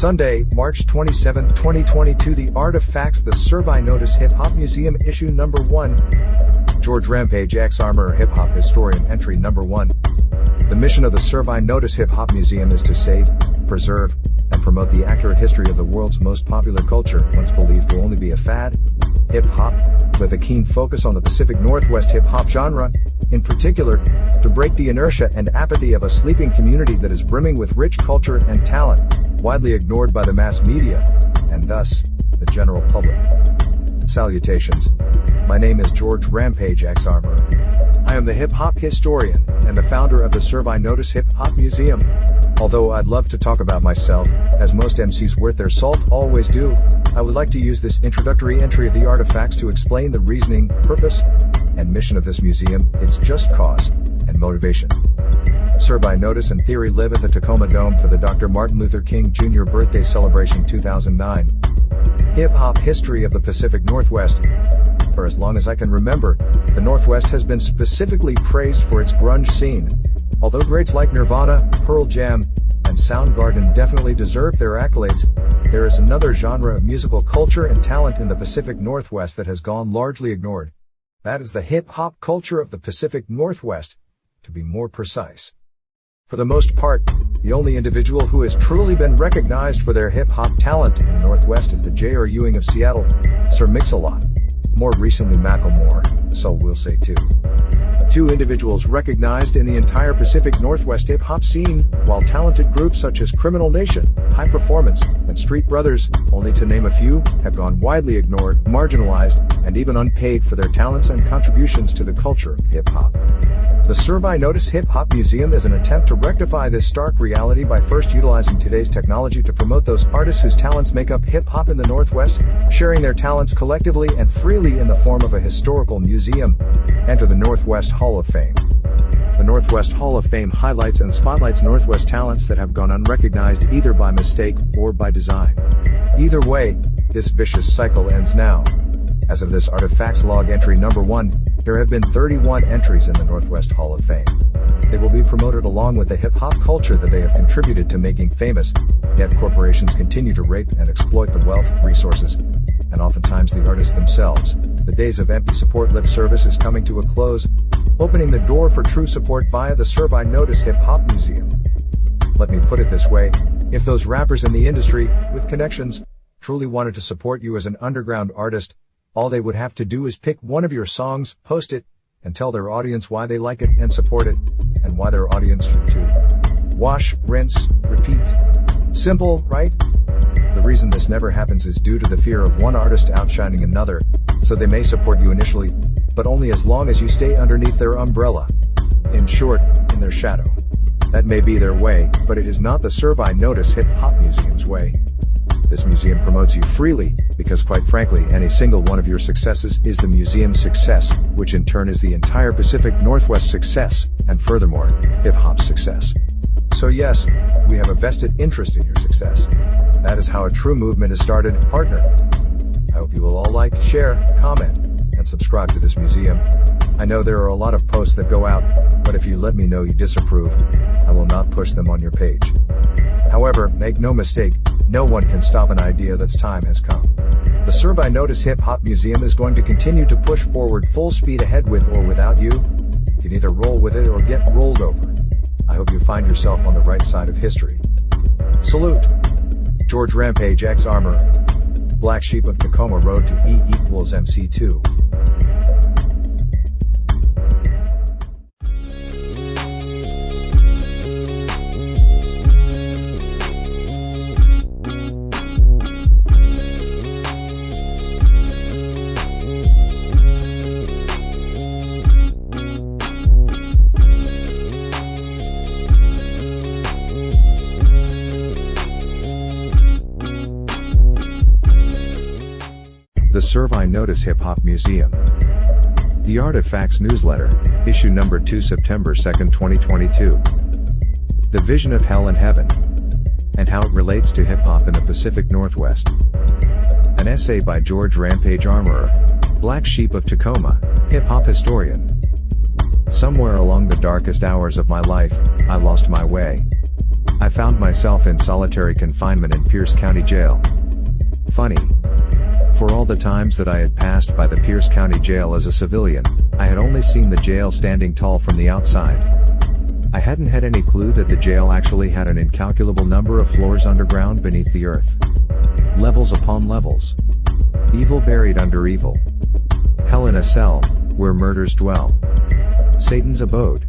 Sunday, March 27, 2022. The Artifacts, the Survey Notice Hip Hop Museum, issue number 1. George Rampage X Armourer Hip Hop Historian, entry number 1. The mission of the Survey Notice Hip Hop Museum is to save, preserve, and promote the accurate history of the world's most popular culture, once believed to only be a fad, hip-hop, with a keen focus on the Pacific Northwest hip-hop genre, in particular, to break the inertia and apathy of a sleeping community that is brimming with rich culture and talent, widely ignored by the mass media, and thus, the general public. Salutations. My name is George Rampage X Armourer. I am the hip-hop historian, and the founder of the Survey Notice Hip Hop Museum. Although I'd love to talk about myself, as most MCs worth their salt always do, I would like to use this introductory entry of the artifacts to explain the reasoning, purpose, and mission of this museum, its just cause, and motivation. Survey Notice and Theory live at the Tacoma Dome for the Dr. Martin Luther King Jr. birthday celebration 2009. Hip-hop history of the Pacific Northwest. For as long as I can remember, the Northwest has been specifically praised for its grunge scene. Although greats like Nirvana, Pearl Jam, and Soundgarden definitely deserve their accolades, there is another genre of musical culture and talent in the Pacific Northwest that has gone largely ignored. That is the hip-hop culture of the Pacific Northwest, to be more precise. For the most part, the only individual who has truly been recognized for their hip-hop talent in the Northwest is the J.R. Ewing of Seattle, Sir Mix-a-Lot. More recently Macklemore, so we'll say two. Two individuals recognized in the entire Pacific Northwest hip-hop scene, while talented groups such as Criminal Nation, High Performance, and Street Brothers, only to name a few, have gone widely ignored, marginalized, and even unpaid for their talents and contributions to the culture of hip-hop. The Survey Notice Hip Hop Museum is an attempt to rectify this stark reality by first utilizing today's technology to promote those artists whose talents make up hip-hop in the Northwest, sharing their talents collectively and freely in the form of a historical museum. Enter the Northwest Hall of Fame. The Northwest Hall of Fame highlights and spotlights Northwest talents that have gone unrecognized either by mistake or by design. Either way, this vicious cycle ends now. As of this Artifacts log entry number 1, there have been 31 entries in the Northwest Hall of Fame. They will be promoted along with the hip-hop culture that they have contributed to making famous, yet corporations continue to rape and exploit the wealth, resources, and oftentimes the artists themselves. The days of empty support lip service is coming to a close, opening the door for true support via the Survey Notice Hip Hop Museum. Let me put it this way, if those rappers in the industry, with connections, truly wanted to support you as an underground artist, all they would have to do is pick one of your songs, post it, and tell their audience why they like it and support it, and why their audience should too. Wash, rinse, repeat. Simple, right? The reason this never happens is due to the fear of one artist outshining another, so they may support you initially, but only as long as you stay underneath their umbrella. In short, in their shadow. That may be their way, but it is not the Survey Notice Hip Hop Museum's way. This museum promotes you freely, because quite frankly any single one of your successes is the museum's success, which in turn is the entire Pacific Northwest success, and furthermore, hip-hop's success. So yes, we have a vested interest in your success. That is how a true movement is started, partner. I hope you will all like, share, comment, and subscribe to this museum. I know there are a lot of posts that go out, but if you let me know you disapprove, I will not push them on your page. However, make no mistake, no one can stop an idea that's time has come. The Survey Notice Hip Hop Museum is going to continue to push forward full speed ahead with or without you. You can either roll with it or get rolled over. I hope you find yourself on the right side of history. Salute. George Rampage X Armourer. Black Sheep of Tacoma Road to E=MC2. The Survey Notice Hip Hop Museum. The Artifacts Newsletter, issue number 2, September 2, 2022. The Vision of Hell and Heaven, and How It Relates to Hip Hop in the Pacific Northwest. An essay by George Rampage Armourer, Black Sheep of Tacoma, hip hop historian. Somewhere along the darkest hours of my life, I lost my way. I found myself in solitary confinement in Pierce County Jail. Funny. For all the times that I had passed by the Pierce County Jail as a civilian, I had only seen the jail standing tall from the outside. I hadn't had any clue that the jail actually had an incalculable number of floors underground beneath the earth. Levels upon levels. Evil buried under evil. Hell in a cell, where murders dwell. Satan's abode.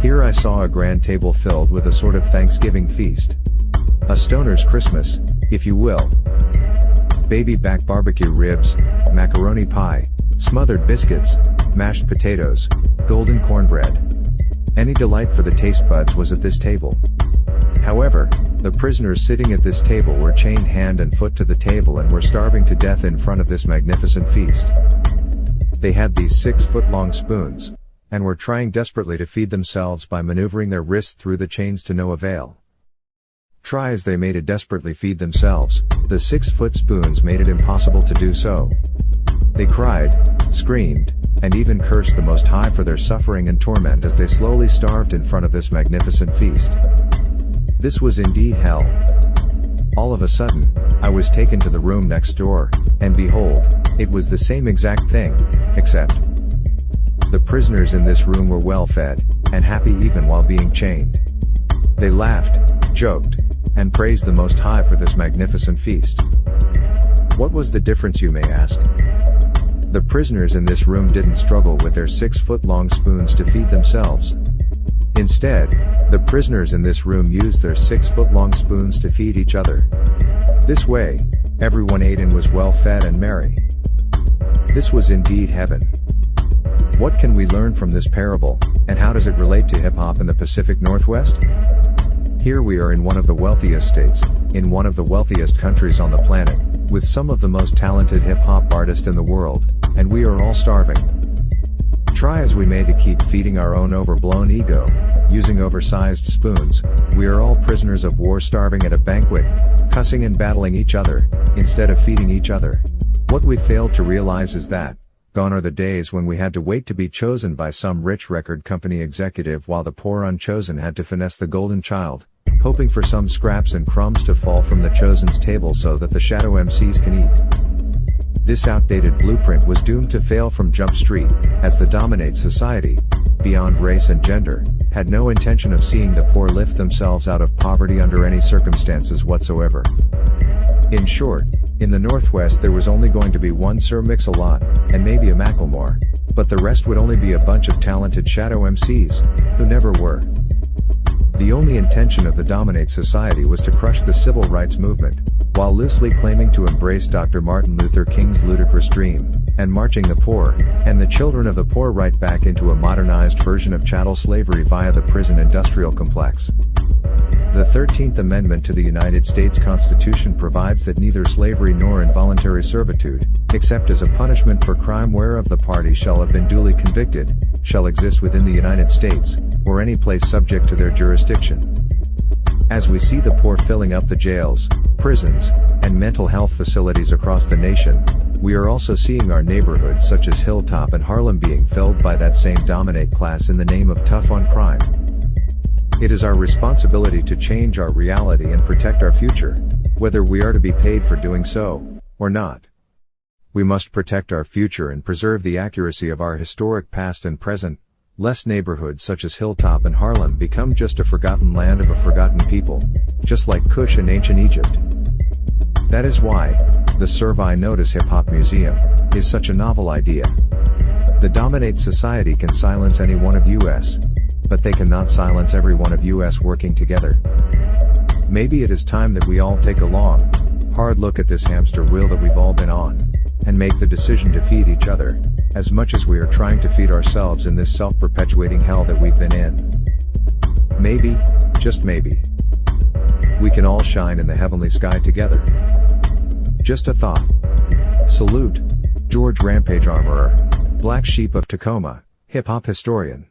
Here I saw a grand table filled with a sort of Thanksgiving feast. A stoner's Christmas, if you will. Baby back barbecue ribs, macaroni pie, smothered biscuits, mashed potatoes, golden cornbread. Any delight for the taste buds was at this table. However, the prisoners sitting at this table were chained hand and foot to the table and were starving to death in front of this magnificent feast. They had these 6-foot-long spoons, and were trying desperately to feed themselves by maneuvering their wrists through the chains to no avail. Try as they may to desperately feed themselves, the 6-foot spoons made it impossible to do so. They cried, screamed, and even cursed the Most High for their suffering and torment as they slowly starved in front of this magnificent feast. This was indeed hell. All of a sudden, I was taken to the room next door, and behold, it was the same exact thing, except the prisoners in this room were well fed, and happy even while being chained. They laughed, joked, and praised the Most High for this magnificent feast. What was the difference, you may ask? The prisoners in this room didn't struggle with their 6-foot-long spoons to feed themselves. Instead, the prisoners in this room used their 6-foot-long spoons to feed each other. This way, everyone ate and was well fed and merry. This was indeed heaven. What can we learn from this parable, and how does it relate to hip-hop in the Pacific Northwest? Here we are in one of the wealthiest states, in one of the wealthiest countries on the planet, with some of the most talented hip-hop artists in the world, and we are all starving. Try as we may to keep feeding our own overblown ego, using oversized spoons, we are all prisoners of war starving at a banquet, cussing and battling each other, instead of feeding each other. What we failed to realize is that, gone are the days when we had to wait to be chosen by some rich record company executive while the poor unchosen had to finesse the golden child, hoping for some scraps and crumbs to fall from the chosen's table so that the shadow MCs can eat. This outdated blueprint was doomed to fail from Jump Street, as the dominate society, beyond race and gender, had no intention of seeing the poor lift themselves out of poverty under any circumstances whatsoever. In short, in the Northwest there was only going to be one Sir Mix-a-Lot, and maybe a Macklemore, but the rest would only be a bunch of talented shadow MCs, who never were. The only intention of the dominate society was to crush the civil rights movement, while loosely claiming to embrace Dr. Martin Luther King's ludicrous dream, and marching the poor, and the children of the poor right back into a modernized version of chattel slavery via the prison industrial complex. The 13th Amendment to the United States Constitution provides that neither slavery nor involuntary servitude, except as a punishment for crime whereof the party shall have been duly convicted, shall exist within the United States, or any place subject to their jurisdiction. As we see the poor filling up the jails, prisons, and mental health facilities across the nation, we are also seeing our neighborhoods such as Hilltop and Harlem being filled by that same dominate class in the name of tough on crime. It is our responsibility to change our reality and protect our future, whether we are to be paid for doing so, or not. We must protect our future and preserve the accuracy of our historic past and present, lest neighborhoods such as Hilltop and Harlem become just a forgotten land of a forgotten people, just like Kush in ancient Egypt. That is why, the Survey Notice Hip Hop Museum, is such a novel idea. The dominate society can silence any one of us, but they cannot silence every one of us working together. Maybe it is time that we all take a long, hard look at this hamster wheel that we've all been on, and make the decision to feed each other, as much as we are trying to feed ourselves in this self-perpetuating hell that we've been in. Maybe, just maybe, we can all shine in the heavenly sky together. Just a thought. Salute, George Rampage Armourer, Black Sheep of Tacoma, hip-hop historian.